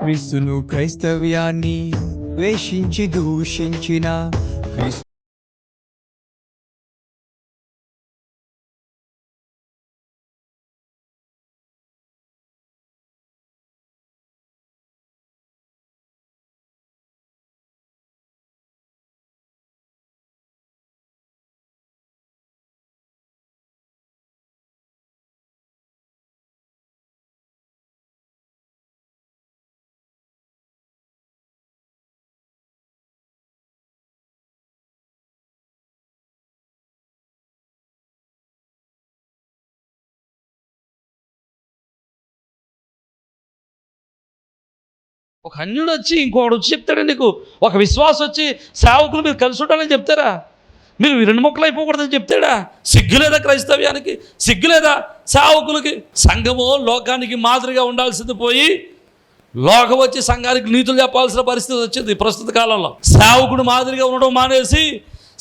క్రీస్తును క్రైస్తవ్యాన్ని ద్వేషించి దూషించిన క్రీస్తు ఒక అన్యుడు వచ్చి ఇంకొకడు వచ్చి చెప్తాడా నీకు? ఒక విశ్వాసం వచ్చి సేవకులు మీరు కలిసి ఉండాలని చెప్తారా? మీరు రెండు మొక్కలు అయిపోకూడదని చెప్తాడా? సిగ్గులేదా క్రైస్తవ్యానికి? సిగ్గులేదా సేవకులకి? సంఘము లోకానికి మాదిరిగా ఉండాల్సింది పోయి లోకం వచ్చి సంఘానికి నీతులు చెప్పాల్సిన పరిస్థితి వచ్చింది ప్రస్తుత కాలంలో. సేవకుడు మాదిరిగా ఉండడం మానేసి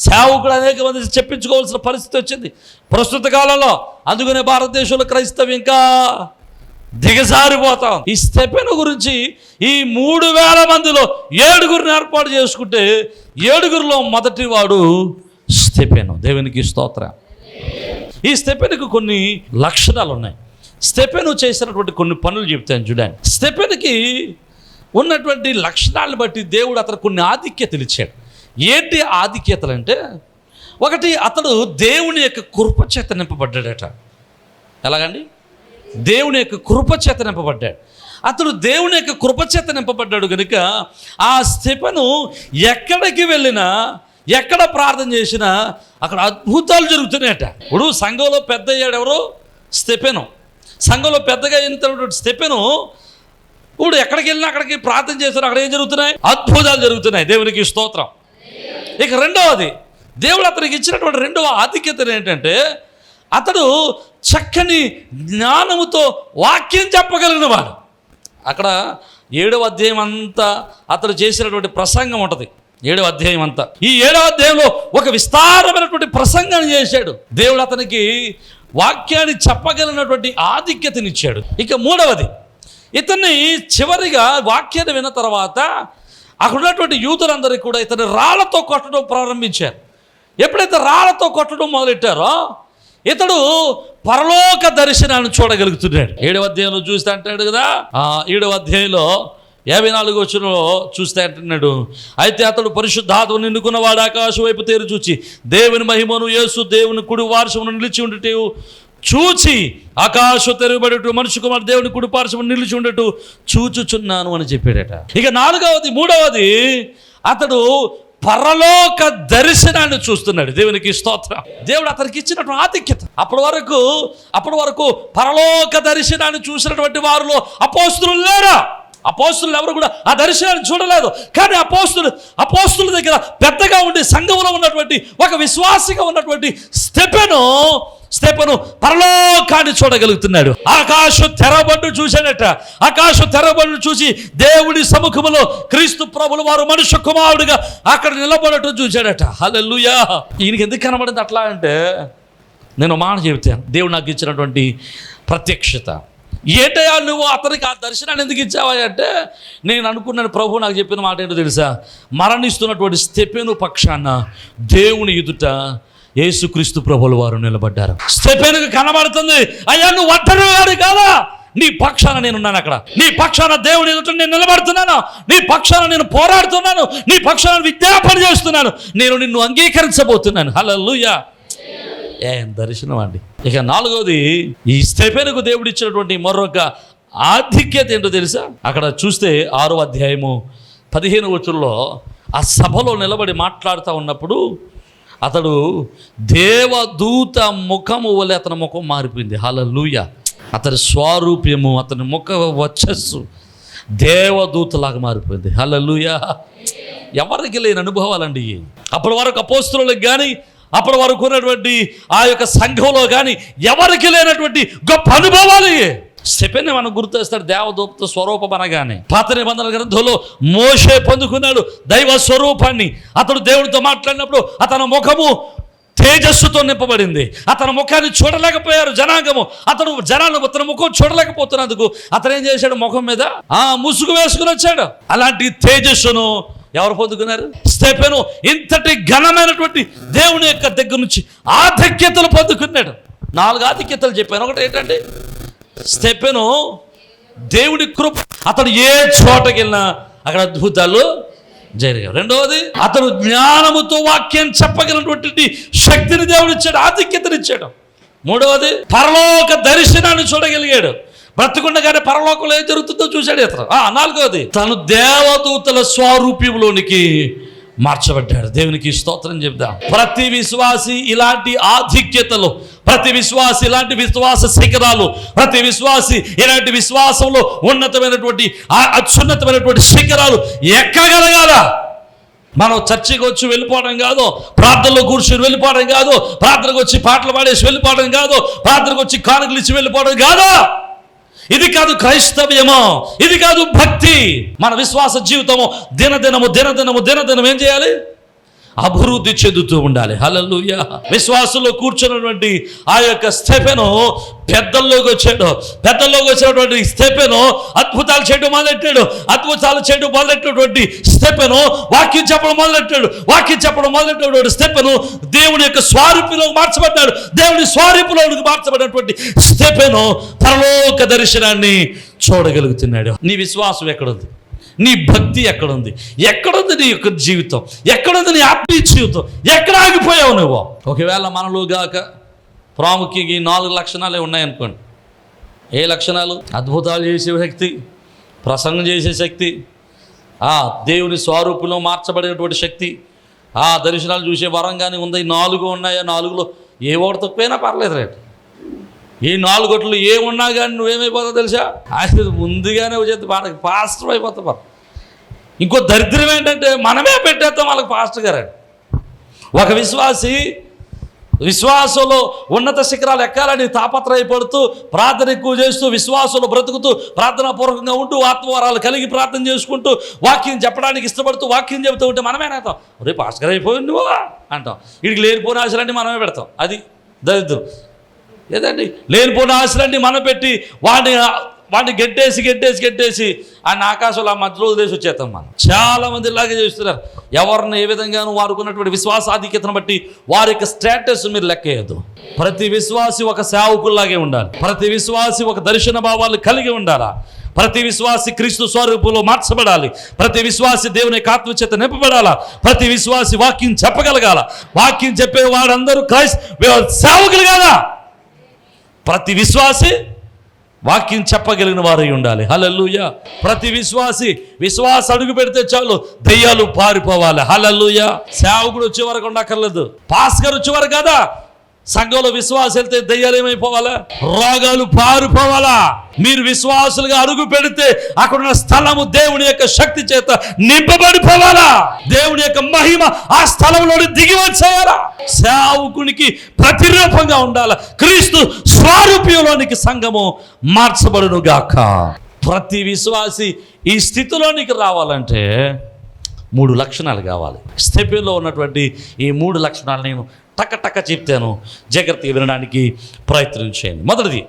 సేవకుడు అనేక మంది చెప్పించుకోవాల్సిన పరిస్థితి వచ్చింది ప్రస్తుత కాలంలో. అందుకనే భారతదేశంలో క్రైస్తవ్యం ఇంకా దిగజారిపోతాం. ఈ స్టెఫెను గురించి ఈ 3000 మందిలో 7గురిని ఏర్పాటు చేసుకుంటే 7గురిలో మొదటి వాడు స్టెఫెను. దేవునికి స్తోత్రం. ఈ స్టెఫెనుకు కొన్ని లక్షణాలు ఉన్నాయి. స్టెఫెను చేసినటువంటి కొన్ని పనులు చెప్తాను చూడండి. స్టెఫెనుకి ఉన్నటువంటి లక్షణాలను బట్టి దేవుడు అతను కొన్ని ఆధిక్యతలు ఇచ్చాడు. ఏంటి ఆధిక్యతలు అంటే, ఒకటి, అతడు దేవుని యొక్క కృపచేత నింపబడ్డాడట. ఎలాగండి? దేవుని యొక్క కృపచేత నింపబడ్డాడు. అతడు దేవుని యొక్క కృపచేత నింపబడ్డాడు కనుక ఆ స్టెఫెను ఎక్కడికి వెళ్ళినా, ఎక్కడ ప్రార్థన చేసినా అక్కడ అద్భుతాలు జరుగుతున్నాయట. ఇప్పుడు సంఘంలో పెద్ద అయ్యాడు ఎవరు? స్టెఫెను. సంఘంలో పెద్దగా అయినటువంటి స్టెఫెను ఇప్పుడు ఎక్కడికి వెళ్ళినా అక్కడికి ప్రార్థన చేస్తారు, అక్కడ ఏం జరుగుతున్నాయి? అద్భుతాలు జరుగుతున్నాయి. దేవునికి స్తోత్రం. ఇక రెండవది, దేవుడు అతనికి ఇచ్చినటువంటి రెండవ ఆధిక్యత ఏంటంటే, అతడు చక్కని జ్ఞానముతో వాక్యం చెప్పగలిగిన వాడు. అక్కడ 7వ అధ్యాయం అంతా అతడు చేసినటువంటి ప్రసంగం ఉంటుంది. 7వ అధ్యాయం అంతా, ఈ 7వ అధ్యాయంలో ఒక విస్తారమైనటువంటి ప్రసంగాన్ని చేశాడు. దేవుడు అతనికి వాక్యాన్ని చెప్పగలిగినటువంటి ఆధిక్యతనిచ్చాడు. ఇక మూడవది, ఇతన్ని చివరిగా వాక్యాన్ని విన్న తర్వాత అక్కడ ఉన్నటువంటి యూదులందరికీ కూడా ఇతన్ని రాళ్లతో కొట్టడం ప్రారంభించారు. ఎప్పుడైతే రాళ్లతో కొట్టడం మొదలెట్టారో ఇతడు పరలోక దర్శనాన్ని చూడగలుగుతున్నాడు. 7వ అధ్యాయంలో చూస్తే అంటాడు కదా, 7వ అధ్యాయంలో 54వ వచనంలో చూస్తే అంటున్నాడు, అయితే అతడు పరిశుద్ధాత్మను నిండుకున్నవాడు ఆకాశం వైపు తేరి చూచి దేవుని మహిమను, యేసు దేవుని కుడి పార్శ్వమున నిలిచి ఉండటం చూచి, ఆకాశం తెరవబడేటు మనిషి కుమారుడు దేవుని కుడి పార్శ్వమున నిలిచి ఉండటం చూచుచున్నాను అని చెప్పాడట. ఇక మూడవది, అతడు పరలోక దర్శనాన్ని చూస్తున్నాడు. దేవునికి స్తోత్రం. దేవుడు అతనికి ఇచ్చినటువంటి ఆధిక్యత. అప్పటి వరకు పరలోక దర్శనాన్ని చూసినటువంటి వారిలో అపోస్తులు లేరా? అపోస్తులు ఎవరు కూడా ఆ దర్శనాన్ని చూడలేదు. కానీ అపోస్తుల దగ్గర పెద్దగా ఉండి సంఘంలో ఉన్నటువంటి ఒక విశ్వాసిగా ఉన్నటువంటి స్టెఫెను పరలోకాన్ని చూడగలుగుతున్నాడు. ఆకాశం తెరబడ్డు చూశాడట. ఆకాశం తెరబడ్డు చూసి దేవుడి సముఖంలో క్రీస్తు ప్రభులు వారు మనుష్య కుమారుడిగా అక్కడ నిలబడటం చూశాడట. హల్లెలూయా. ఈయనకి ఎందుకు కనబడింది అట్లా అంటే, నేను మాట చెబుతాను. దేవుడు నాకు ఇచ్చినటువంటి ప్రత్యక్షత. ఏంటయ్యా నువ్వు అతనికి ఆ దర్శనాన్ని ఎందుకు ఇచ్చావా అంటే, నేను అనుకున్నాను, ప్రభు నాకు చెప్పిన మాట ఏంటో తెలుసా? మరణిస్తున్నటువంటి స్టెఫెను పక్షాన దేవుని ఎదుట యేసుక్రీస్తు ప్రభువుల వారు నిలబడ్డారు. స్టెఫెనుకు కనబడుతుంది, అయ్యా నువ్వు ఒంటరివాడు కాదా, నీ పక్షాన నేనున్నాను. అక్కడ నీ పక్షాన దేవుని ఎదుట నేను నిలబడుతున్నాను, నీ పక్షాన నేను పోరాడుతున్నాను, నీ పక్షాన విజ్ఞాపన చేస్తున్నాను, నేను నిన్ను అంగీకరించబోతున్నాను. హల్లెలూయా. ఏం దర్శనం అండి. ఇక 4వది, ఈ స్టెఫెనుకు దేవుడు ఇచ్చినటువంటి మరొక ఆధిక్యత ఏంటో తెలుసా? అక్కడ చూస్తే 6వ అధ్యాయము 15వ వచనంలో ఆ సభలో నిలబడి మాట్లాడుతూ ఉన్నప్పుడు అతడు దేవదూత ముఖము వలె అతని ముఖం మారిపోయింది. హల్లెలూయా. అతని స్వరూప్యము, అతని ముఖ వచ్చస్సు దేవదూతలాగా మారిపోయింది. హల్లెలూయా. ఎవరికి లేని అనుభవాలండి. అప్పటి వరకు అపోస్తులకు కానీ అప్పటి వరకు ఉన్నటువంటి ఆ యొక్క సంఘంలో కానీ ఎవరికి లేనటువంటి గొప్ప అనుభవాలు. స్టెఫెను మనం గుర్తొస్తాడు దేవదూత స్వరూపం అనగానే. పాత నిబంధన గ్రంథంలో మోషే పొందుకున్నాడు దైవ స్వరూపాన్ని. అతడు దేవుడితో మాట్లాడినప్పుడు అతని ముఖము తేజస్సుతో నింపబడింది. అతని ముఖాన్ని చూడలేకపోయారు జనాంగము. అతని ముఖం చూడలేకపోతున్నందుకు అతను ఏం చేశాడు? ముఖం మీద ముసుగు వేసుకుని వచ్చాడు. అలాంటి తేజస్సును ఎవరు పొందుకున్నారు? స్తెఫెను ఇంతటి ఘనమైనటువంటి దేవుని యొక్క దగ్గర నుంచి ఆధిక్యతలు పొందుకున్నాడు. 4 ఆధిక్యతలు చెప్పాను. ఒకటి ఏంటంటే, స్తెఫెను దేవుడి కృప. అతడు ఏ చోటకి వెళ్ళినా అక్కడ అద్భుతాలు జరిగాయి. రెండవది, అతను జ్ఞానముతో వాక్యం చెప్పగలిగినటువంటి శక్తిని దేవుడు ఇచ్చాడు, ఆధిక్యతను ఇచ్చాడు. మూడవది, పరలోక దర్శనాన్ని చూడగలిగాడు. బ్రతుకుండగానే పరలోకంలో ఏం జరుగుతుందో చూశాడు ఇతను. నాలుగవది, తను దేవదూతల స్వరూపంలోనికి మార్చబడ్డాడు. దేవునికి స్తోత్రం చెప్దాం. ప్రతి విశ్వాసి ఇలాంటి ఆధిక్యతలు, ప్రతి విశ్వాసి ఇలాంటి విశ్వాస శిఖరాలు, ప్రతి విశ్వాసి ఇలాంటి విశ్వాసంలో ఉన్నతమైనటువంటి అత్యున్నతమైనటువంటి శిఖరాలు ఎక్కగలగాల. మనం చర్చికి వచ్చి వెళ్ళిపోవడం కాదు, ప్రార్థనలో కూర్చొని వెళ్ళిపోవడం కాదు, ప్రార్థనకు వచ్చి పాటలు పాడేసి వెళ్ళిపోవడం కాదు, ప్రార్థనకు వచ్చి కానుకలు ఇచ్చి వెళ్ళిపోవడం కాదు. ఇది కాదు క్రైస్తవ్యము, ఇది కాదు భక్తి. మన విశ్వాస జీవితము దినదినము ఏం చేయాలి? అభివృద్ధి చెందుతూ ఉండాలి. హల్లెలూయా. విశ్వాసంలో కూర్చున్నటువంటి ఆ యొక్క స్తెఫెను పెద్దల్లోకి వచ్చినటువంటి స్తెఫెను అద్భుతాలు చేయడం మొదలెట్టినటువంటి స్తెఫెను వాక్యం చెప్పడం మొదలెట్టినటువంటి స్తెఫెను దేవుని యొక్క స్వరూపంలోకి మార్చబడ్డాడు. దేవుని స్వరూపంలోకి మార్చబడినటువంటి స్తెఫెను పరలోక దర్శనాన్ని చూడగలుగుతున్నాడు. నీ విశ్వాసం ఎక్కడుంది? నీ భక్తి ఎక్కడుంది? ఎక్కడుంది నీ యొక్క జీవితం? ఎక్కడుంది నీ ఆత్మీయ జీవితం? ఎక్కడ ఆగిపోయావు నువ్వు? ఒకవేళ మనలో గాక ప్రాముఖ్యంగా ఈ 4 లక్షణాలే ఉన్నాయనుకోండి. ఏ లక్షణాలు? అద్భుతాలు చేసే శక్తి, ప్రసంగం చేసే శక్తి, దేవుని స్వరూపంలో మార్చబడినటువంటి శక్తి, దర్శనాలు చూసే వరం కానీ ఉంది. ఈ 4 ఉన్నాయా? 4లో ఏ ఒకటి తక్కువైనా పర్లేదు రేటు. ఈ 4 గొట్లు ఏమున్నా కానీ నువ్వేమైపోతావు తెలుసా? ఆయన ముందుగానే వచ్చేది పాస్టర్ అయిపోతావు. ఇంకో దరిద్రం ఏంటంటే మనమే పెట్టేస్తాం వాళ్ళకి పాస్టర్ గారు. ఒక విశ్వాసి విశ్వాసంలో ఉన్నత శిఖరాలు ఎక్కాలని తాపత్రయపడుతూ ప్రార్థన ఎక్కువ చేస్తూ విశ్వాసంలో బ్రతుకుతూ ప్రార్థనాపూర్వకంగా ఉంటూ ఆత్మవరాలు కలిగి ప్రార్థన చేసుకుంటూ వాక్యం చెప్పడానికి ఇష్టపడుతూ వాక్యం చెబుతూ ఉంటే మనమేనేస్తాం. రే పాస్టర్ గారు అయిపోయింది నువ్వు అంటాం. వీడికి లేనిపోయిన ఆశలన్నీ మనమే పెడతాం. అది దరిద్రం. లేదండి, లేనిపోయిన ఆశలన్నీ మనం పెట్టి వాడిని గెట్టేసి ఆయన ఆకాశంలో ఆ మధ్యలో వదిలేసి వచ్చేస్తాం. మనం చాలామంది ఇలాగే చేస్తున్నారు. ఎవరిని ఏ విధంగానూ వారుకున్నటువంటి విశ్వాసాధిక్యతను బట్టి వారి యొక్క స్టేటస్ మీరు లెక్కేయద్దు. ప్రతి విశ్వాసి ఒక సేవకుల్లాగే ఉండాలి. ప్రతి విశ్వాసి ఒక దర్శన భావాలు కలిగి ఉండాలా. ప్రతి విశ్వాసి క్రీస్తు స్వరూపంలో మార్చబడాలి. ప్రతి విశ్వాసి దేవుని యొక్క ఆత్మచేత నింపబడాలా. ప్రతి విశ్వాసి వాక్యం చెప్పగలగాల. వాక్యం చెప్పే వాడందరూ సేవకులు కాదా? ప్రతి విశ్వాసి వాక్యం చెప్పగలిగిన వారై ఉండాలి. హల్లెలూయా. ప్రతి విశ్వాస అడుగు పెడితే చాలు దెయ్యాలు పారిపోవాలి. హల్లెలూయా. సేవకుడు వచ్చే వరకు ఉండక్కర్లేదు. పాస్టర్ వచ్చే వరకు కదా. సంఘంలో విశ్వాసం వెళ్తే దెయ్యాలు ఏమైపోవాలా? రోగాలు పారిపోవాలా. మీరు విశ్వాసులుగా అడుగు పెడితే అక్కడున్న స్థలము దేవుని యొక్క శక్తి చేత నింపబడిపోవాలా. దేవుని యొక్క మహిమ ఆ స్థలంలో దిగి వచ్చేయాలా. సేవకునికి ప్రతిరూపంగా ఉండాలి. క్రీస్తు స్వరూపంలోనికి సంఘము మార్చబడును గాక. ప్రతి విశ్వాసి ఈ స్థితిలోనికి రావాలంటే 3 లక్షణాలు కావాలి. స్తెఫెనులో ఉన్నటువంటి ఈ 3 లక్షణాలు నేను టక్క చెప్తాను. జాగ్రత్తగా వినడానికి ప్రయత్నం చేయండి. మొదటిది,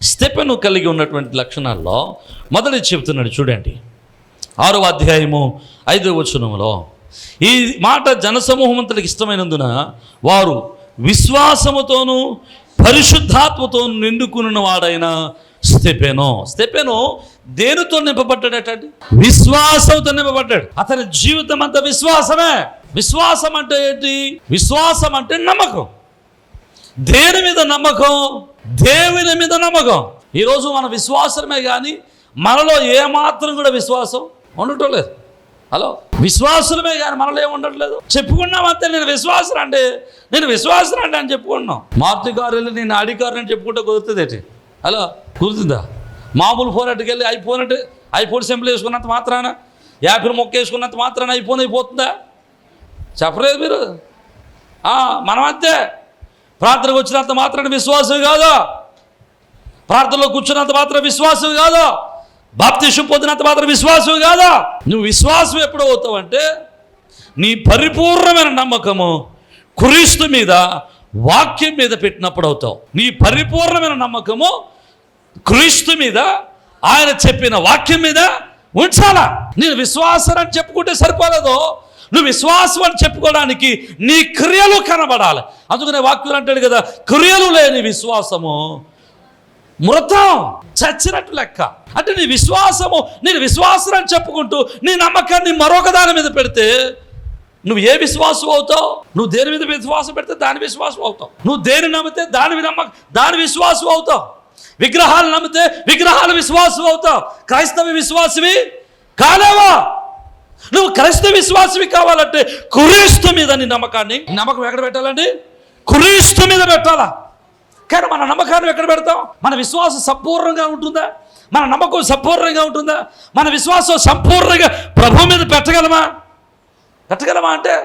స్తెఫెను కలిగి ఉన్నటువంటి లక్షణాల్లో మొదటిది చెప్తున్నాడు చూడండి. 6వ అధ్యాయము 5వ వచనంలో ఈ మాట జనసమూహమంతటికి ఇష్టమైనందున వారు విశ్వాసముతోనూ పరిశుద్ధాత్మతోనూ నిండుకున్న వాడైన స్తెఫెను దేనితో నింపబడ్డాడటండి? విశ్వాసంతో నింపబడ్డాడు. అతని జీవితం అంతా విశ్వాసమే. విశ్వాసం అంటే ఏంటి? విశ్వాసం అంటే నమ్మకం. దేని మీద నమ్మకం? దేవుని మీద నమ్మకం. ఈరోజు మన విశ్వాసమే కానీ మనలో ఏమాత్రం కూడా విశ్వాసం ఉండటం లేదు. హలో, విశ్వాసులమే కానీ మనలో ఏమి ఉండట్లేదు. చెప్పుకున్నాం అంతే, నేను విశ్వాసం అంటే అని చెప్పుకున్నాం. మార్తి గారు వెళ్ళి నేను అడిగారు అని చెప్పుకుంటే కుదురుతుంది ఏంటి? హలో, కుదురుతుందా? మామూలు ఫోన్ అట్టుకెళ్ళి ఐఫోన్ సింపుల్ వేసుకున్నంత మాత్రాన, యాపిల్ మొక్క వేసుకున్నంత మాత్రాన ఐఫోన్ అయిపోతుందా? చెప్పలేదు మీరు. మనం అంతే. ప్రార్థనకు వచ్చినంత మాత్రాన విశ్వాసం కాదు. ప్రార్థనలో కూర్చున్నంత మాత్రం విశ్వాసం కాదు. బాప్తిసం పొందినంత మాత్రం విశ్వాసం కాదా? నువ్వు విశ్వాసం ఎప్పుడు అవుతావంటే నీ పరిపూర్ణమైన నమ్మకము క్రీస్తు మీద, వాక్యం మీద పెట్టినప్పుడు అవుతావు. నీ పరిపూర్ణమైన నమ్మకము క్రీస్తు మీద, ఆయన చెప్పిన వాక్యం మీద ఉంచాలా. నేను విశ్వాసం అని చెప్పుకుంటే సరిపోలేదు, నువ్వు విశ్వాసం అని చెప్పుకోవడానికి నీ క్రియలు కనబడాలి. అందుకనే వాక్యం అంటాడు కదా, క్రియలు లేని విశ్వాసము మృతం, చచ్చినట్టు లెక్క. అంటే నీ విశ్వాసము, నేను విశ్వాసం అని చెప్పుకుంటూ నీ నమ్మకాన్ని మరొక దాని మీద పెడితే నువ్వు ఏ విశ్వాసం అవుతావు? నువ్వు దేని మీద విశ్వాసం పెడితే దాని విశ్వాసం అవుతావు. నువ్వు దేని నమ్మితే దాని విశ్వాసం అవుతావు. విగ్రహాలు నమ్మితే విగ్రహాల విశ్వాసం అవుతావు. క్రైస్తవ విశ్వాసవి కాలేవా? నువ్వు క్రైస్తవ విశ్వాసవి కావాలంటే క్రీస్తు మీద నీ నమ్మకం ఎక్కడ పెట్టాలండి? క్రీస్తు మీద పెట్టాలా. కానీ మన నమ్మకాన్ని ఎక్కడ పెడతాం? మన విశ్వాసం సంపూర్ణంగా ఉంటుందా? మన నమ్మకం సంపూర్ణంగా ఉంటుందా? మన విశ్వాసం సంపూర్ణంగా ప్రభు మీద పెట్టగలమా అంటే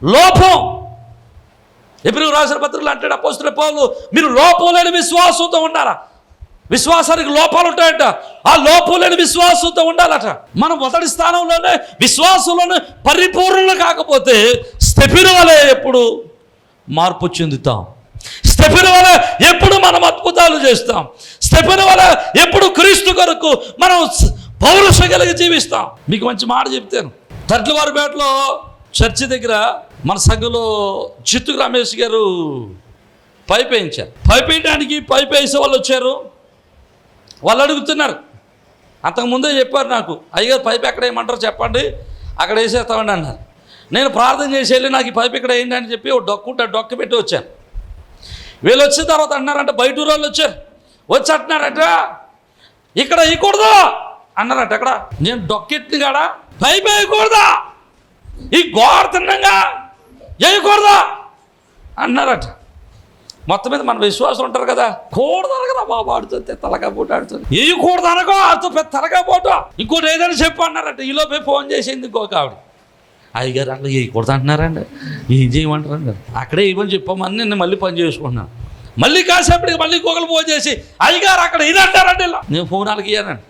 లోపం. ఎబ్రీయులకు రాసిన పత్రికలో అంటాడు అపోస్తలుడైన పౌలు, మీరు లోపం లేని విశ్వాసంతో ఉండాలా. విశ్వాసానికి లోపాలు ఉంటాయంట, ఆ లోపం లేని విశ్వాసంతో ఉండాలట. మనం మొదటి స్థానంలోనే విశ్వాసంలోనే పరిపూర్ణ కాకపోతే స్టెఫెను వలె ఎప్పుడు మార్పు చెందుతాం. స్టెఫెను వలె ఎప్పుడు మనం అద్భుతాలు చేస్తాం. స్టెఫెను వలె ఎప్పుడు క్రీస్తు కొరకు మనం పౌరుషం కలిగి జీవిస్తాం. మీకు మంచి మాట చెప్తాను. తట్లవారిపేటలో చర్చి దగ్గర మన సంఘంలో చిత్తుకు రమేష్ గారు పైప్ వేయించారు. పైప్ వేయడానికి పైప్ వేసే వాళ్ళు వచ్చారు. వాళ్ళు అడుగుతున్నారు, అంతకుముందే చెప్పారు నాకు, అయ్యగారు పైప్ ఎక్కడ వేయమంటారు చెప్పండి, అక్కడ వేసేస్తామండి అన్నారు. నేను ప్రార్థన చేసి వెళ్ళి నాకు ఈ పైప్ ఇక్కడ వేయండి అని చెప్పి డొక్క పెట్టి వచ్చాను. వీళ్ళు వచ్చిన తర్వాత అన్నారంటే బయట వాళ్ళు వచ్చి అంటున్నారంట ఇక్కడ వేయకూడదు అన్నారట. ఎక్కడ? నేను డొక్కెట్టిన కాడ పైప్ వేయకూడదా, ఈ గోడ తిన్నంగా వేయకూడదా అన్నారట. మొత్తం మీద మన విశ్వాసం ఉంటారు కదా, కూడదు కదా బాబు, ఆడుతుంటే తలగా పోటు ఆడుతుంది, వేయకూడదు అనకో ఆడుతూ పెద్ద తలగా పోటు, ఇంకోటి ఏదైనా చెప్పు అన్నారట. ఈలోపే ఫోన్ చేసింది ఇంకొక ఆవిడ, అయ్యగారు అట్లా వేయకూడదు అంటున్నారండి, ఏం చేయమంటారండి, అక్కడే ఇవ్వని చెప్పమని నేను మళ్ళీ పని చేసుకున్నాను. మళ్ళీ కాసేపటికి మళ్ళీ ఇంకొకరు ఫోన్ చేసి అయ్యగారు అక్కడ ఇది అంటారండి, ఇలా నేను ఫోన్ వాళ్ళకి ఇయ్యానండి.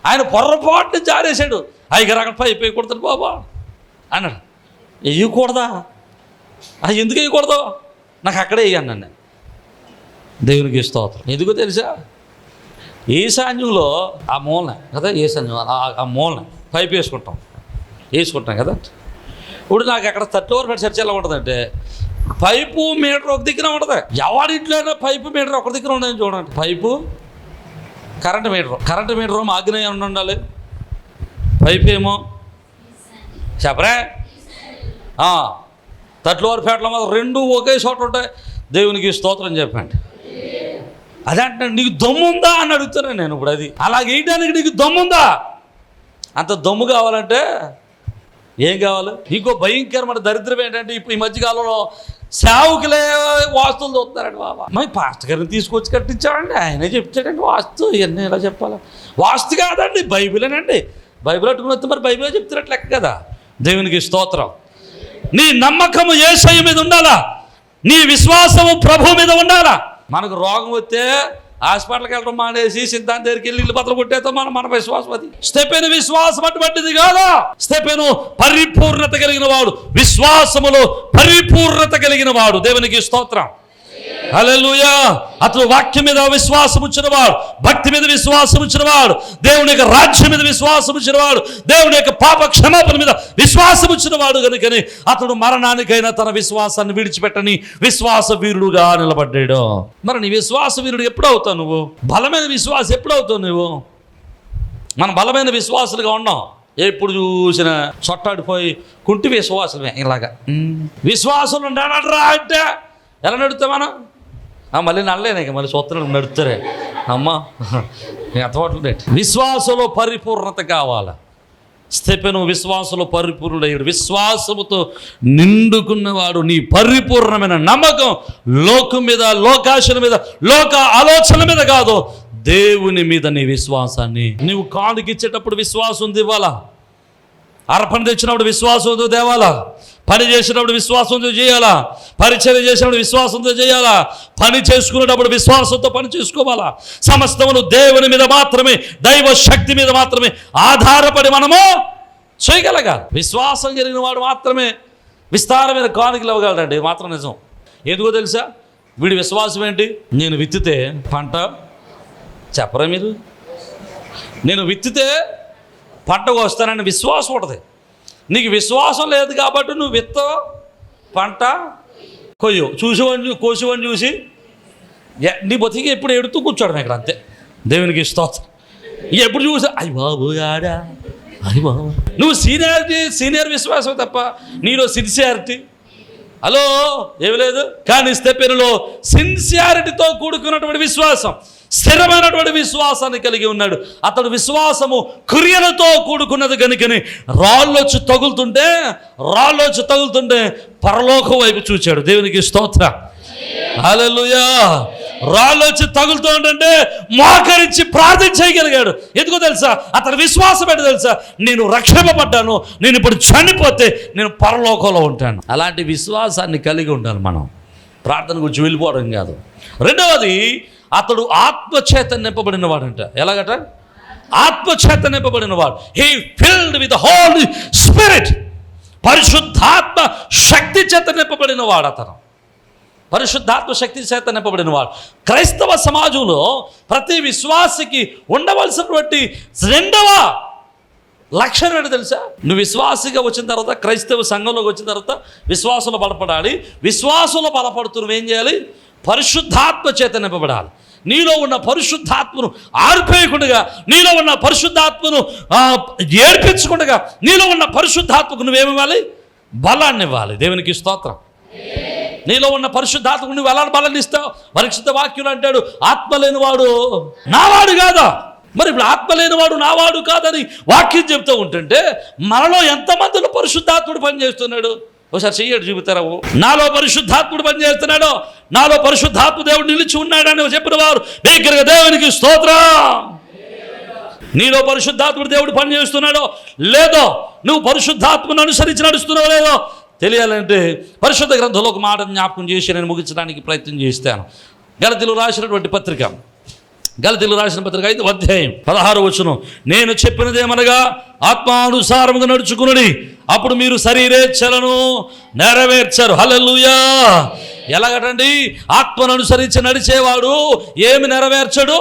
ఆయన పొర్రపాటుని జారేశాడు, అయ్యగారు అక్కడ పైపు వేయకూడదు బాబా అన్నాడు. వేయకూడదా? అది ఎందుకు వేయకూడదు? నాకు అక్కడే వేయను నన్ను. దేవునికి స్తోత్రం. ఎందుకో తెలుసా? ఈశాన్యంలో ఆ మూలన కదా, ఈశాన్యం ఆ మూలన పైపు వేసుకుంటాం కదా. ఇప్పుడు నాకు అక్కడ 30 చర్చ ఎలా ఉంటుందంటే పైపు మీటర్ ఒక దగ్గర ఉంటుంది. ఎవరింట్లో పైపు మీటర్ ఒక దగ్గర ఉండదని చూడండి. పైపు కరెంటు మీటర్ ఏమో ఆగ్నేయం ఉండాలి, పైపు ఏమో చెప్పరా తట్లవారిపేటలో మాత్రం రెండు ఒకే చోట ఉంటాయి. దేవునికి స్తోత్రం చెప్పండి. అదే అంటే నీకు దమ్ముందా అని అడుగుతున్నాను నేను ఇప్పుడు. అది అలాగే వేయడానికి నీకు దమ్ముందా? అంత దమ్ము కావాలంటే ఏం కావాలి? ఇంకో భయంకరమైన దరిద్రం ఏంటంటే ఇప్పుడు ఈ మధ్యకాలంలో సేవకులే వాస్తువులు చూస్తున్నారండి. బాబా మరి పాస్టర్ గారిని తీసుకొచ్చి కట్టించాడండి, ఆయనే చెప్తాడండి వాస్తు, ఇవన్నీ ఎలా చెప్పాలి? వాస్తు కాదండి, బైబిలేనండి. బైబిల్ అట్టుకుని వస్తే మరి బైబిలే చెప్తున్నట్టు లెక్క కదా. దేవునికి స్తోత్రం. నీ నమ్మకము యేసయ్య మీద ఉండాలా, నీ విశ్వాసము ప్రభు మీద ఉండాలా. మనకు రోగం వస్తే హాస్పిటల్కి వెళ్ళడం మానేసి సిద్ధాంత దగ్గరికి వెళ్ళి ఇల్లు బద్దలు కొట్టేస్తాం. మన విశ్వాసం అది. స్టెఫెను విశ్వాసం అటువంటిది కాదా. స్టెఫెను పరిపూర్ణత కలిగిన వాడు, విశ్వాసములో పరిపూర్ణత కలిగిన వాడు. దేవునికి స్తోత్రం. హల్లెలూయా. అతడు వాక్యం మీద విశ్వాసం ఉంచినవాడు, భక్తి మీద విశ్వాసం ఉంచినవాడు, దేవుని యొక్క రాజ్యం మీద విశ్వాసం ఉంచినవాడు, దేవుని యొక్క పాప క్షమాపణ మీద విశ్వాసం ఉంచినవాడు కనుకని అతడు మరణానికైనా తన విశ్వాసాన్ని విడిచిపెట్టని విశ్వాస వీరుడుగా నిలబడ్డాడు. మరి నీ విశ్వాస వీరుడు ఎప్పుడు అవుతావు నువ్వు? బలమైన విశ్వాసం ఎప్పుడు అవుతావు నువ్వు? మనం బలమైన విశ్వాసులుగా ఉన్నాం. ఎప్పుడు చూసిన చొట్టాడిపోయి కుంటి విశ్వాసమే. ఇలాగా విశ్వాసులు నడరా అంటే ఎలా నడుస్తాం మనం? మళ్ళీ నడలేను, ఇక మళ్ళీ సొత్తు నడుస్తారే అమ్మా అథవాట్లు. విశ్వాసంలో పరిపూర్ణత కావాలా. స్టెఫెను విశ్వాసంలో పరిపూర్ణుడయ్యాడు. విశ్వాసముతో నిండుకున్నవాడు. నీ పరిపూర్ణమైన నమ్మకం లోకం మీద, లోకాశల మీద, లోక ఆలోచన మీద కాదు, దేవుని మీద నీ విశ్వాసాన్ని. నీవు కానుకిచ్చేటప్పుడు విశ్వాసం ఉంది ఇవ్వాలా, అర్పణ తెచ్చినప్పుడు విశ్వాసంతో తేవాలా, పని చేసినప్పుడు విశ్వాసంతో చేయాలా, పరిచర్య చేసినప్పుడు విశ్వాసంతో చేయాలా, పని చేసుకునేటప్పుడు విశ్వాసంతో పని చేసుకోవాలా. సమస్తమును దేవుని మీద మాత్రమే, దైవ శక్తి మీద మాత్రమే ఆధారపడి మనము చేయగలగాలి. విశ్వాసం కలిగిన వాడు మాత్రమే విస్తారమైన కానుకలు ఇవ్వగలడండి. ఇది మాత్రం నిజం. ఎందుకో తెలుసా? వీడి విశ్వాసం ఏంటి? నేను విత్తితే పంట, చెప్పరా మీరు? నేను విత్తితే పంటకు వస్తానని విశ్వాసం ఉంటుంది. నీకు విశ్వాసం లేదు కాబట్టి నువ్వు విత్తవు, పంట కొయ్యవు. కోసివని చూసి నీ బతికి ఎప్పుడు ఎడుతూ కూర్చోవడం ఇక్కడ, అంతే. దేవునికి స్తోత్రం. ఎప్పుడు చూసా అయ్యి బాబు ఆడా, అయ్యి బాబు. నువ్వు సీనియర్ విశ్వాసం తప్ప నీలో సిన్సియారిటీ హలో ఏమి లేదు. కానీ స్టెఫెనులో సిన్సియారిటీతో కూడుకున్నటువంటి విశ్వాసం, స్థిరమైనటువంటి విశ్వాసాన్ని కలిగి ఉన్నాడు. అతడు విశ్వాసము క్రియలతో కూడుకున్నది కనుకని రాళ్ళొచ్చి తగులుతుంటే పరలోకం వైపు చూచాడు. దేవునికి స్తోత్రం. హల్లెలూయా. రాళ్ళొచ్చి తగులుతూ ఉంటే మోకరించి ప్రార్థన చేయగలిగాడు. ఎందుకో తెలుసా? అతని విశ్వాసం ఏంటో తెలుసా? నేను రక్షింపబడ్డాను, నేను ఇప్పుడు చనిపోతే నేను పరలోకంలో ఉంటాను. అలాంటి విశ్వాసాన్ని కలిగి ఉండాలి మనం. ప్రార్థన గురించి వెళ్ళిపోవడం కాదు. రెండవది, అతడు ఆత్మచేత నింపబడిన వాడంట. ఎలాగట? ఆత్మచేత నింపబడిన వాడు. He filled with holy spirit. పరిశుద్ధాత్మ శక్తి చేత నింపబడిన వాడు అతను. పరిశుద్ధాత్మ శక్తి చేత నింపబడిన వాడు. క్రైస్తవ సమాజంలో ప్రతి విశ్వాసికి ఉండవలసినటువంటి రెండవ లక్షణం ఏంటో తెలుసా? నువ్వు విశ్వాసిగా వచ్చిన తర్వాత, క్రైస్తవ సంఘంలోకి వచ్చిన తర్వాత విశ్వాసంలో బలపడాలి. విశ్వాసంలో బలపడుతూ నువ్వేం చేయాలి? పరిశుద్ధాత్మ చేత నింపబడాలి. నీలో ఉన్న పరిశుద్ధాత్మను ఆర్పేయకుండా, నీలో ఉన్న పరిశుద్ధాత్మను ఏడ్పించకుండా, నీలో ఉన్న పరిశుద్ధాత్మకు నువ్వేమివ్వాలి? బలాన్ని ఇవ్వాలి. దేవునికి స్తోత్రం. నీలో ఉన్న పరిశుద్ధాత్మకు నువ్వు ఎలా బలాన్ని ఇస్తావు? పరిశుద్ధ వాక్యులు అంటాడు, ఆత్మ లేనివాడు నావాడు కాదా. మరి ఇప్పుడు ఆత్మ లేనివాడు నావాడు కాదని వాక్యం చెప్తూ ఉంటుంటే మనలో ఎంతమందిలో పరిశుద్ధాత్ముడు పనిచేస్తున్నాడు? ఒకసారి చెయ్యడు చూపుతారావు. నాలో పరిశుద్ధాత్ముడు పనిచేస్తున్నాడో, నాలో పరిశుద్ధాత్మ దేవుడు నిలిచి ఉన్నాడని చెప్పిన వారు దగ్గరగా దేవునికి స్తోత్రం. నీలో పరిశుద్ధాత్ముడు దేవుడు పనిచేస్తున్నాడో లేదో, నువ్వు పరిశుద్ధాత్మను అనుసరించి నడుస్తున్నావో లేదో తెలియాలంటే పరిశుద్ధ గ్రంథంలో ఒక మాట జ్ఞాపకం చేసి నేను ముగించడానికి ప్రయత్నం చేస్తాను. గలతీయులకు రాసినటువంటి పత్రిక 5వ అధ్యాయం 16వ వచనం. నేను చెప్పినదేమనగా ఆత్మానుసారముగా నడుచుకునుడి, అప్పుడు మీరు శరీరేచ్ఛలను నెరవేర్చరు. హల్లెలూయా. ఎలాగటండి? ఆత్మను అనుసరించి నడిచేవాడు ఏమి నెరవేర్చడు?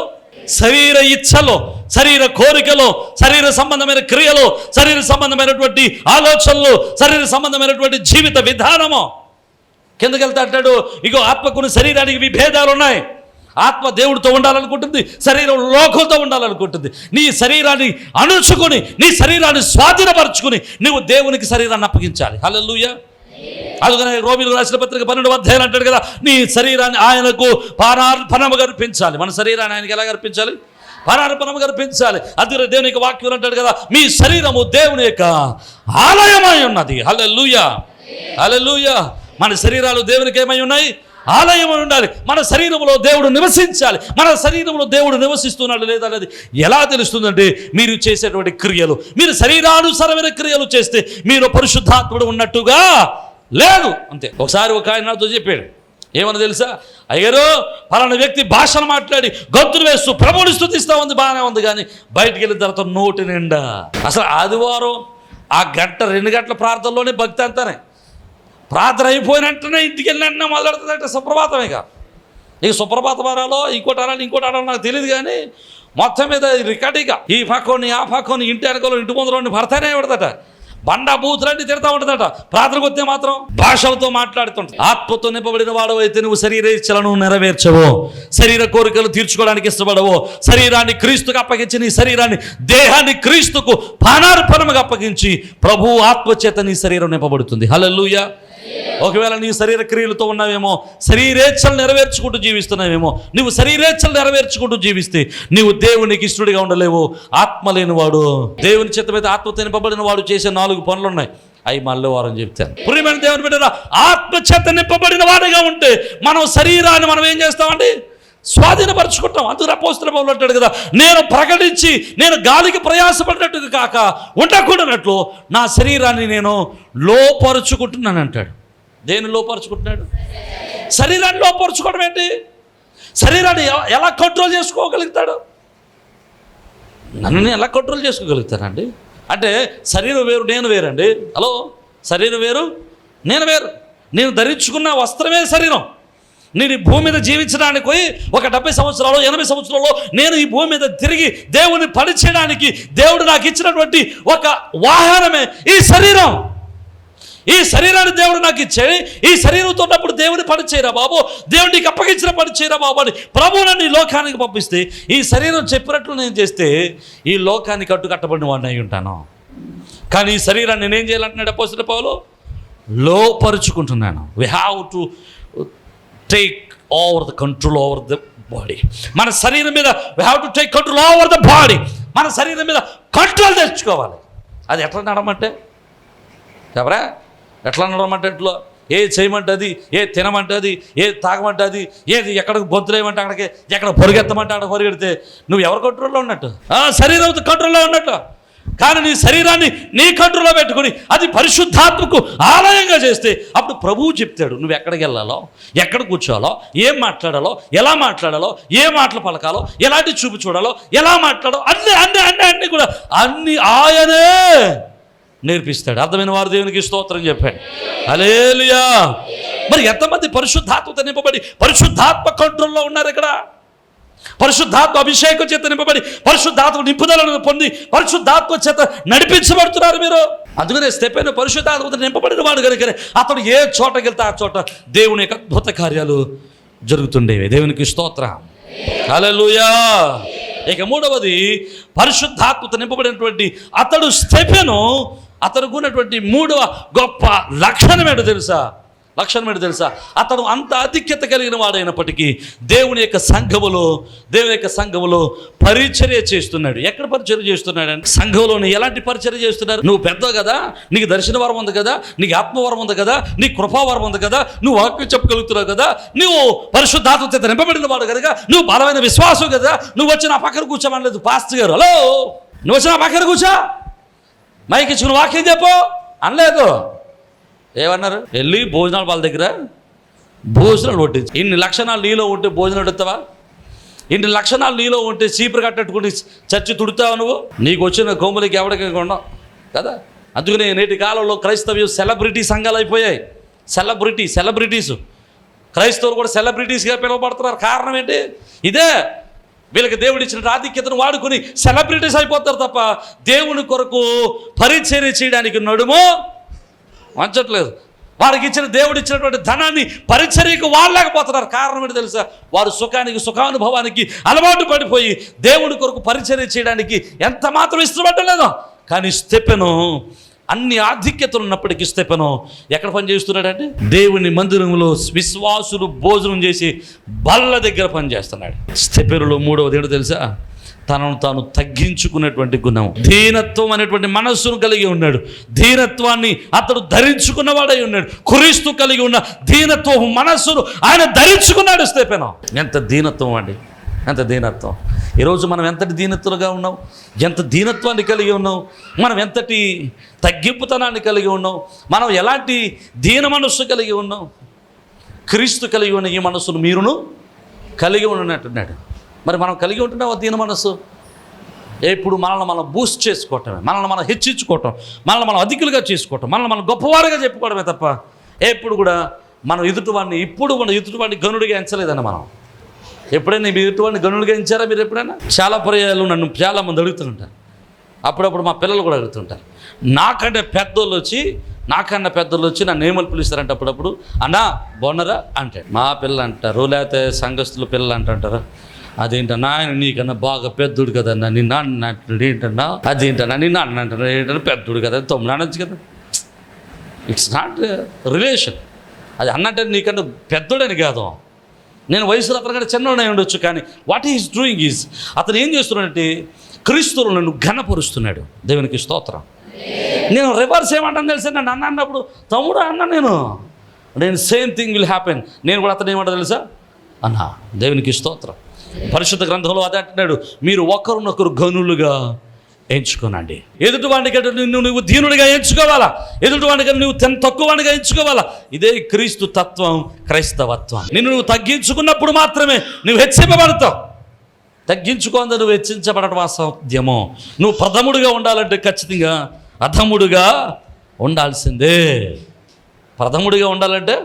శరీర ఇచ్ఛలో, శరీర కోరికలో, శరీర సంబంధమైన క్రియలు, శరీర సంబంధమైనటువంటి ఆలోచనలు, శరీర సంబంధమైనటువంటి జీవిత విధానము. కిందకెళ్తా అంటాడు, ఇగో ఆత్మకుని శరీరానికి విభేదాలు ఉన్నాయి. ఆత్మ దేవుడితో ఉండాలనుకుంటుంది, శరీరం లోకంతో ఉండాలనుకుంటుంది. నీ శరీరాన్ని అణుచుకొని, నీ శరీరాన్ని స్వాధీనపరచుకుని నువ్వు దేవునికి శరీరాన్ని అప్పగించాలి. హల్లెలూయా. అందుకనే రోమీయులకు రాసిన పత్రిక 12వ అధ్యాయం అంటాడు కదా, నీ శరీరాన్ని ఆయనకు పానార్పణముగా అర్పించాలి. మన శరీరాన్ని ఆయనకి ఎలా అర్పించాలి? పానార్పణముగా అర్పించాలి. అందుకనే దేవునికి వాక్యం అంటాడు కదా, మీ శరీరము దేవుని యొక్క ఆలయమై ఉన్నది. హల్లెలూయా. హల్లెలూయా. మన శరీరాలు దేవునికి ఏమై ఉన్నాయి? ఆలయమై ఉండాలి. మన శరీరంలో దేవుడు నివసించాలి. మన శరీరంలో దేవుడు నివసిస్తున్నాడు లేదా అనేది ఎలా తెలుస్తుందంటే మీరు చేసేటువంటి క్రియలు. మీరు శరీరానుసారమైన క్రియలు చేస్తే మీరు పరిశుద్ధాత్ముడు ఉన్నట్టుగా లేదు, అంతే. ఒకసారి ఒక ఆయన నాతో చెప్పాడు, ఏమని తెలుసా? అయ్యారు పలానా వ్యక్తి భాషను మాట్లాడి గొంతులు వేస్తూ ప్రభువుని స్తుతిస్తూ ఉంది, బాగానే ఉంది. కానీ బయటికి వెళ్ళిన తర్వాత నోటి నిండా అసలు ఆదివారం ఆ 2 గంటల ప్రార్థనలోనే భక్తి అంతానే. ప్రార్థన అయిపోయినట్టునే ఇంటికి వెళ్ళినట్టునే మొదలెడుతుందంటే సుప్రభాతమే. ఇక సుప్రభాతం అనాలో ఇంకోటి అనాలో నాకు తెలియదు. కానీ మొత్తం మీద రికార్డింగ్గా ఈ పక్కని ఆ పక్కని ఇంటి వెనకలో ఇంటి ముందర భర్తనే పెడతాట, బండా బూతులన్నీ తిడతా ఉంటుందట. ప్రార్థనకు వస్తే మాత్రం భాషలతో మాట్లాడుతుంటా. ఆత్మతో నింపబడిన వాడు అయితే నువ్వు శరీరేచ్ఛలను నెరవేర్చవో, శరీర కోరికలు తీర్చుకోవడానికి ఇష్టపడవో, శరీరాన్ని క్రీస్తుకు అప్పగించి నీ శరీరాన్ని, దేహాన్ని క్రీస్తుకు పానార్పణముగా అప్పగించి ప్రభు ఆత్మచేత నీ శరీరం నింపబడుతుంది. హల్లెలూయా. ఒకవేళ నీ శరీర క్రియలతో ఉన్నావేమో, శరీరేచ్ఛలు నెరవేర్చుకుంటూ జీవిస్తున్నావేమో. నువ్వు శరీరేచ్ఛలు నెరవేర్చుకుంటూ జీవిస్తే నీవు దేవునికి ఇష్టడిగా ఉండలేవు. ఆత్మ లేనివాడు, దేవుని చేత ఆత్మ నింపబడిన వాడు చేసే 4 పనులు ఉన్నాయి. అవి మళ్ళీ వారం చెప్తాను. ప్రియమైన దేవుని బిడ్డలారా, ఆత్మ చేత నింపబడిన వాడిగా ఉంటే మనం శరీరాన్ని మనం ఏం చేస్తామండి? స్వాధీనపరచుకుంటాం. అందుకు అపోస్తలుడు పౌలు అంటాడు కదా, నేను ప్రకటించి నేను గాలికి ప్రయాసపడినట్టుగా కాక ఉండకూడనట్లు నా శరీరాన్ని నేను లోపరుచుకుంటున్నాను అంటాడు. దేన్ని లోపరుచుకుంటున్నాడు? శరీరాన్ని లోపరుచుకోవడం ఏంటి? శరీరాన్ని ఎలా కంట్రోల్ చేసుకోగలుగుతాడు? నన్ను ఎలా కంట్రోల్ చేసుకోగలుగుతానండి? అంటే శరీరం వేరు, నేను వేరండి. హలో, శరీరం వేరు, నేను వేరు. నేను ధరించుకున్న వస్త్రమే శరీరం. నేను ఈ భూమి మీద జీవించడానికి పోయి ఒక 70 సంవత్సరాలు 80 సంవత్సరాలు నేను ఈ భూమి మీద తిరిగి దేవుని పని చేయడానికి దేవుడు నాకు ఇచ్చినటువంటి ఒక వాహనమే ఈ శరీరం. ఈ శరీరాన్ని దేవుడు నాకు ఇచ్చాడు. ఈ శరీరంతో ఉన్నప్పుడు దేవుని పని చేయరా బాబు, దేవుడు నీకు అప్పగించిన పని చేయరా బాబు అని ప్రభువు నన్ను ఈ లోకానికి పంపిస్తే ఈ శరీరం చెప్పినట్లు నేను చేస్తే ఈ లోకానికి కట్టుబడిన వాడిని అయి ఉంటాను. కానీ ఈ శరీరాన్ని నేనేం చేయాలంటున్నాడు అపోస్తలుడు పౌలు? లోపరుచుకుంటున్నాను. We have to take over the control over the body. మన శరీరం మీద we have to take control over the body. మన శరీరం మీద కంట్రోల్ తెచ్చుకోవాలి. అది ఎట్లా నడమంటే ఎవరా? ఎట్లా నడమంటే ఎట్లో ఏ చేయమంటే అది, ఏ తినమంటే అది, ఏ తాగమంటే అది, ఏది ఎక్కడికి బొద్దులేయమంటే అక్కడికి, ఎక్కడ పొరుగెత్తమంటే అక్కడ పొరుగెడితే నువ్వు ఎవరి కంట్రోల్లో ఉన్నట్టు? శరీరం కంట్రోల్లో ఉన్నట్టు. కానీ నీ శరీరాన్ని నీ కంట్రోల్లో పెట్టుకుని అది పరిశుద్ధాత్మకు ఆలయంగా చేస్తే అప్పుడు ప్రభువు చెప్తాడు నువ్వు ఎక్కడికి వెళ్ళాలో, ఎక్కడ కూర్చోవాలో, ఏం మాట్లాడాలో, ఎలా మాట్లాడాలో, ఏ మాటలు పలకాలో, ఎలాంటి చూపు చూడాలో, ఎలా మాట్లాడాలో అన్నీ అన్నీ అన్నీ అన్నీ కూడా అన్నీ ఆయనే నేర్పిస్తాడు. అర్థమైన వారు దేవునికి స్తోత్రం చెప్పాడు. హల్లెలూయా. మరి ఎంతమంది పరిశుద్ధాత్మతో నింపబడి పరిశుద్ధాత్మ కంట్రోల్లో ఉన్నారు ఇక్కడ? పరిశుద్ధాత్మ అభిషేకం చేత నింపబడి పరిశుద్ధాత్మ నింపుదలను పొంది పరిశుద్ధాత్మ చేత నడిపించబడుతున్నారు మీరు. అందుకనే స్టెఫెను పరిశుద్ధాత్మతో నింపబడిన వాడు కనుకనే అతడు ఏ చోటకి వెళ్తే ఆ చోట దేవుని యొక్క అద్భుత కార్యాలు జరుగుతుండేవి. దేవునికి స్తోత్రం. హల్లెలూయా. ఇక మూడవది పరిశుద్ధాత్మతో నింపబడినటువంటి అతడు స్టెఫెను అతనికి ఉన్నటువంటి మూడవ గొప్ప లక్షణం ఏంటో తెలుసా? అతడు అంత ఆధిక్యత కలిగిన వాడైనప్పటికీ దేవుని యొక్క సంఘములో పరిచర్య చేస్తున్నాడు. ఎక్కడ పరిచర్య చేస్తున్నాడు అంటే సంఘంలోని ఎలాంటి పరిచర్య చేస్తున్నారు? నువ్వు పెద్ద కదా, నీకు దర్శన వరం ఉంది కదా, నీకు ఆత్మవరం ఉంది కదా, నీకు కృపావరం ఉంది కదా, నువ్వు వాక్యం చెప్పగలుగుతున్నావు కదా, నువ్వు పరిశుద్ధాత్మ చేత నింపబడిన వాడు కనుక నువ్వు బలమైన విశ్వాసం కదా, నువ్వు వచ్చి నా పక్కన కూర్చోమనలేదు పాస్టర్ గారు. హలో, నువ్వు వచ్చి నా పక్కన కూర్చో, మైకి ఇచ్చుకుని వాక్యం చెప్పు అనలేదు. ఏమన్నారు? వెళ్ళి భోజనాలు వాళ్ళ దగ్గర భోజనాలు వడ్డించి. ఇన్ని లక్షణాలు నీలో ఉంటే భోజనాలు వడ్డిస్తావా? ఇన్ని లక్షణాలు నీలో ఉంటే చీపురు కట్టట్టుకుని చచ్చి తుడుతావా? నువ్వు నీకు వచ్చిన కోములకి ఎవరికి ఉండవు కదా. అందుకనే నేటి కాలంలో క్రైస్తవ్యం సెలబ్రిటీ సంఘాలు అయిపోయాయి. సెలబ్రిటీస్ క్రైస్తవులు కూడా సెలబ్రిటీస్గా పిలువబడుతున్నారు. కారణం ఏంటి? ఇదే. వీళ్ళకి దేవుడు ఇచ్చిన ఆధిక్యతను వాడుకొని సెలబ్రిటీస్ అయిపోతారు తప్ప దేవుని కొరకు పరిచర్య చేయడానికి నడుము వంచట్లేదు. వారికి ఇచ్చిన దేవుడు ఇచ్చినటువంటి ధనాన్ని పరిచర్యకు వాడలేకపోతున్నారు. కారణం ఏంటి తెలుసా? వారు సుఖానుభవానికి అలవాటు పడిపోయి దేవుడి కొరకు పరిచర్య చేయడానికి ఎంత మాత్రం ఇష్టపడలేదు. కానీ స్టెఫెను అన్ని ఆధిక్యతలు ఉన్నప్పటికీ స్టెఫెను ఎక్కడ పనిచేస్తున్నాడంటే దేవుని మందిరంలో విశ్వాసులు భోజనం చేసి బల్ల దగ్గర పనిచేస్తున్నాడు. స్టెఫెనులో మూడవది ఏంటో తెలుసా? తనను తాను తగ్గించుకున్నటువంటి గుణం, దీనత్వం అనేటువంటి మనస్సును కలిగి ఉన్నాడు. దీనత్వాన్ని అతడు ధరించుకున్నవాడై ఉన్నాడు. క్రీస్తు కలిగి ఉన్న దీనత్వం మనస్సును ఆయన ధరించుకున్నాడు స్టెఫెను. ఎంత దీనత్వం అండి, ఎంత దీనత్వం. ఈరోజు మనం ఎంతటి దీనత్తులుగా ఉన్నాం, ఎంత దీనత్వాన్ని కలిగి ఉన్నాం, మనం ఎంతటి తగ్గింపుతనాన్ని కలిగి ఉన్నాం, మనం ఎలాంటి దీన మనస్సు కలిగి ఉన్నాం. క్రీస్తు కలిగి ఉన్న ఈ మనస్సును మీరును కలిగి ఉన్నట్టున్నాడు. మరి మనం కలిగి ఉంటున్నావా దీన మనస్సు? ఎప్పుడు మనల్ని మనం బూస్ట్ చేసుకోవటమే, మనల్ని మనం హెచ్చించుకోవటం, మనల్ని మనం అధికులుగా చేసుకోవటం, మనల్ని మనం గొప్పవారుగా చెప్పుకోవడమే తప్ప ఎప్పుడు కూడా మనం ఎదుటివాడిని గనుడిగా ఎంచలేదండి. మనం ఎప్పుడైనా మీ ఎదుటివాడిని గనుడిగా ఎంచారా మీరు? ఎప్పుడైనా? చాలా పర్యాయాలు నన్ను చాలామంది అడుగుతుంటారు. అప్పుడప్పుడు మా పిల్లలు కూడా అడుగుతుంటారు. నాకన్నా పెద్దోళ్ళు వచ్చి నన్ను ఏమని పిలుస్తారంటే అప్పుడప్పుడు, అన్నా బాగున్నారా అంటాడు. మా పిల్లలు అంటారు, లేకపోతే సంఘస్థుల పిల్లలు అంటారా, అదేంటన్నా ఆయన నీకన్నా బాగా పెద్దోడు కదన్నా, నిన్న అన్నట్టు ఏంటన్నా, అదేంటన్నా నిన్న అన్నంటారు ఏంటన్నా, పెద్దోడు కదా, తొమ్మిది అనొచ్చు కదా. It's not relation. అది అన్నట్టు నీకన్నా పెద్దోడని కాదు. నేను వయసులో అతనికంటే చిన్నోడై ఉండొచ్చు, కానీ వాట్ ఈస్ డూయింగ్ ఈజ్ అతను ఏం చేస్తున్నాడంటే క్రీస్తువును నన్ను ఘనపరుస్తున్నాడు. దేవునికి స్తోత్రం. నేను రివర్స్ ఏమంటాను తెలుసా? నన్ను అన్న అన్నప్పుడు తమ్ముడు అన్న నేను సేమ్ థింగ్ విల్ హ్యాపెన్. నేను కూడా అతను ఏమంటా తెలుసా? అన్నా. దేవునికి స్తోత్రం. పరిశుద్ధ గ్రంథంలో అదే అంటున్నాడు, మీరు ఒకరినొకరు గనులుగా ఎంచుకోనండి. ఎదుటివాడికంటే నువ్వు దీనుడిగా ఎంచుకోవాలా, ఎదుటివాడికంటే నువ్వు తక్కువవాడిగా ఎంచుకోవాలా. ఇదే క్రీస్తు తత్వం, క్రైస్తవత్వం. నువ్వు తగ్గించుకున్నప్పుడు మాత్రమే నువ్వు హెచ్చింపబడతావు. తగ్గించుకోండి, నువ్వు హెచ్చించబడటం అసాధ్యమో. నువ్వు ప్రథముడిగా ఉండాలంటే ఖచ్చితంగా అధముడుగా ఉండాల్సిందే. ప్రథముడిగా ఉండాలంటే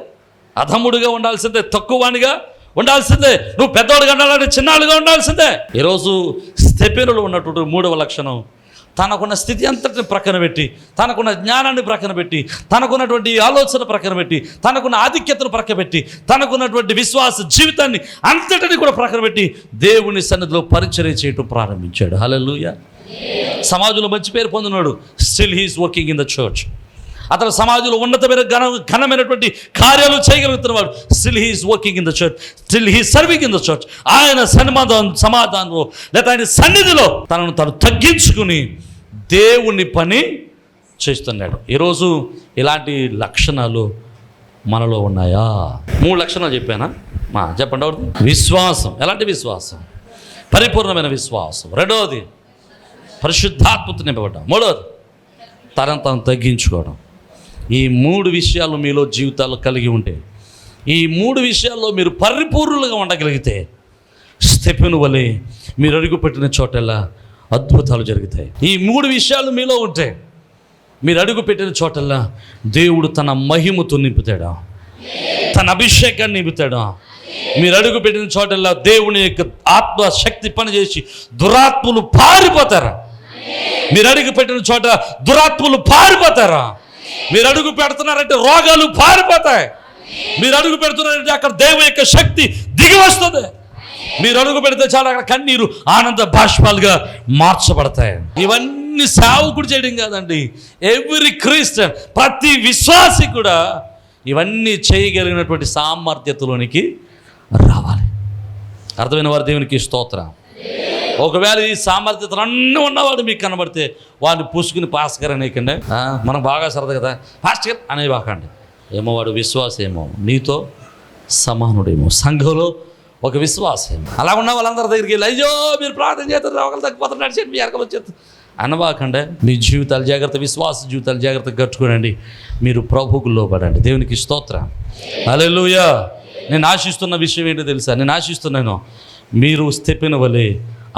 అధముడిగా ఉండాల్సిందే, తక్కువవానిగా ఉండాల్సిందే, నువ్వు పెద్దవాడిగా ఉండాలంటే చిన్నాళ్ళుగా ఉండాల్సిందే. ఈరోజు స్తెఫెనులో ఉన్నటువంటి మూడవ లక్షణం, తనకున్న స్థితి అంతటిని ప్రక్కన పెట్టి, తనకున్న జ్ఞానాన్ని ప్రక్కన పెట్టి, తనకున్నటువంటి ఆలోచన ప్రక్కన పెట్టి, తనకున్న ఆధిక్యతను ప్రక్కన పెట్టి, తనకున్నటువంటి విశ్వాస జీవితాన్ని అంతటిని కూడా ప్రక్కన పెట్టి దేవుని సన్నిధిలో పరిచర్య చేయటం ప్రారంభించాడు. హల్లెలూయా. సమాజంలో మంచి పేరు పొందినాడు. Still he's working in the church. అతను సమాజంలో ఉన్నతమైన ఘనమైనటువంటి కార్యాలు చేయగలుగుతున్నవాడు. Still he's working in the church, still he serving in the church. ఆయన సమాధానంలో లేదా ఆయన సన్నిధిలో తనను తను తగ్గించుకుని దేవుని పని చేస్తున్నాడు. ఈరోజు ఇలాంటి లక్షణాలు మనలో ఉన్నాయా? 3 లక్షణాలు చెప్పానా? చెప్పండి. విశ్వాసం. ఎలాంటి విశ్వాసం? పరిపూర్ణమైన విశ్వాసం. రెండవది పరిశుద్ధాత్మతో నింపబడ్డం. మూడవది తనను తాను తగ్గించుకోవడం. ఈ 3 విషయాలు మీలో జీవితాల్లో కలిగి ఉంటే, ఈ 3 విషయాల్లో మీరు పరిపూర్ణులుగా ఉండగలిగితే, స్తెఫెను వలె మీరు అడుగుపెట్టిన చోటల్లా అద్భుతాలు జరుగుతాయి. ఈ 3 విషయాలు మీలో ఉంటే, మీరు అడుగుపెట్టిన చోటల్లా దేవుడు తన మహిమతో నింపుతాడా, తన అభిషేకాన్ని నింపుతాడా. మీరు అడుగుపెట్టిన చోటల్లా దేవుని యొక్క ఆత్మశక్తి పనిచేసి దురాత్మలు పారిపోతారా? మీరు అడుగు పెట్టిన చోట దురాత్మలు పారిపోతారా? మీరు అడుగు పెడుతున్నారంటే రోగాలు పారిపోతాయి. మీరు అడుగు పెడుతున్నారంటే అక్కడ దేవుని యొక్క శక్తి దిగి వస్తుంది. మీరు అడుగు పెడితే చాలా అక్కడ కన్నీరు ఆనంద బాష్పాలుగా మార్చబడతాయి. ఇవన్నీ సేవకుడు చేయడం కాదండి. ఎవ్రీ క్రిస్టియన్, ప్రతి విశ్వాసి కూడా ఇవన్నీ చేయగలిగినటువంటి సామర్థ్యతలోనికి రావాలి. అర్థమైన వారు దేవునికి స్తోత్రం. ఒకవేళ ఈ సామర్థ్యతలు అన్నీ ఉన్నవాడు మీకు కనబడితే వాడిని పూసుకుని పాస్కర్ అనేకండి. మనం బాగా సరదా కదా పాస్కర్ అనేవాకండి. ఏమో వాడు విశ్వాసం ఏమో నీతో సమానుడేమో, సంఘంలో ఒక విశ్వాసం. అలా ఉన్న వాళ్ళందరి దగ్గరికి వెళ్ళి అయ్యో మీరు ప్రార్థన చేస్తారు, ఒకరు తగ్గిపోతారు, నడిచేది మీ ఎరకలు వచ్చేది అనవాకండి. మీ జీవితాలు జాగ్రత్త, విశ్వాస జీవితాలు జాగ్రత్తగా కట్టుకోనండి. మీరు ప్రభువుకు లోబడండి. దేవునికి స్తోత్రం. హల్లెలూయా. నేను ఆశిస్తున్న విషయం ఏంటో తెలుసా? నేను ఆశిస్తున్నాను మీరు స్తెఫెను వలె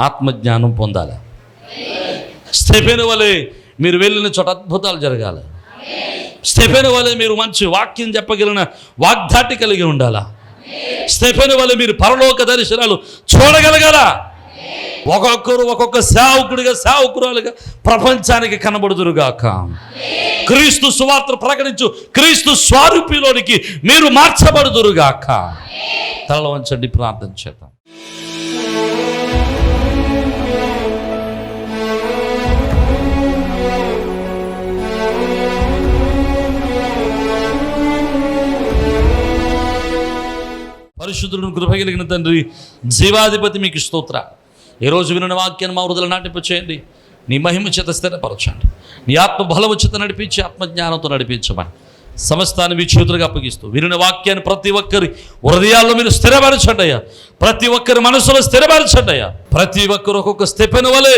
ఆత్మజ్ఞానం పొందాలి. స్తెఫెను వలె మీరు వెళ్ళిన చోట అద్భుతాలు జరగాలి. స్తెఫెను వలె మీరు మంచి వాక్యం చెప్పగలిగిన వాగ్దాటి కలిగి ఉండాలా. స్తెఫెను వలె మీరు పరలోక దర్శనాలు చూడగలగాల. ఒక్కొక్కరు ఒక్కొక్క సేవకుడిగా సేవకురాలుగా ప్రపంచానికి కనబడుదురుగాక. క్రీస్తు సువార్త ప్రకటించు క్రీస్తు స్వరూపిలోనికి మీరు మార్చబడుదురుగాక. తల వంచండి, ప్రార్థన చేద్దాం. పరిశుద్ధులను కృప కలిగిన తండ్రి, జీవాధిపతి మీకు స్తోత్ర. ఈరోజు విన్న వాక్యాన్ని మా హృదయాలు నాటింపచేయండి. నీ మహిమ చేత స్థిరపరచండి. నీ ఆత్మ బలము చేత నడిపించి ఆత్మజ్ఞానంతో నడిపించమని సమస్తాన్ని మీ చేతులుగా అప్పగిస్తూ విన్న వాక్యాన్ని ప్రతి ఒక్కరి హృదయాల్లో మీరు స్థిరపరచండి అయ్యా. ప్రతి ఒక్కరి మనసులో స్థిరపరచండి అయ్యా. ప్రతి ఒక్కరు ఒక్కొక్క స్తెఫెను వలె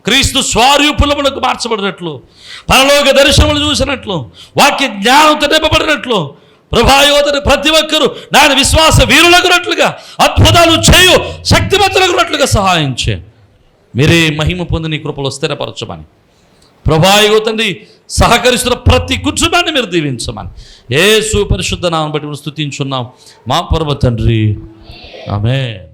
క్రీస్తు స్వరూపములకు మార్చబడినట్లు, పరలోక దర్శనములు చూసినట్లు, వాక్య జ్ఞానంతో నింపబడినట్లు ప్రభాయోతని ప్రతి ఒక్కరూ నాయన విశ్వాస వీరులగునట్లుగా, అద్భుతాలు చేయు శక్తివంతులగునట్లుగా సహాయం చేయండి. మీరే మహిమ పొంది నీ కృపలో స్థిరపరచమని ప్రభాయోతండి సహకరిస్తున్న ప్రతి కుటుంబాన్ని మీరు దీవించమని యేసు పరిశుద్ధ నామమును బట్టి స్తుతించున్నాం మా పరమ తండ్రి. ఆమేన్.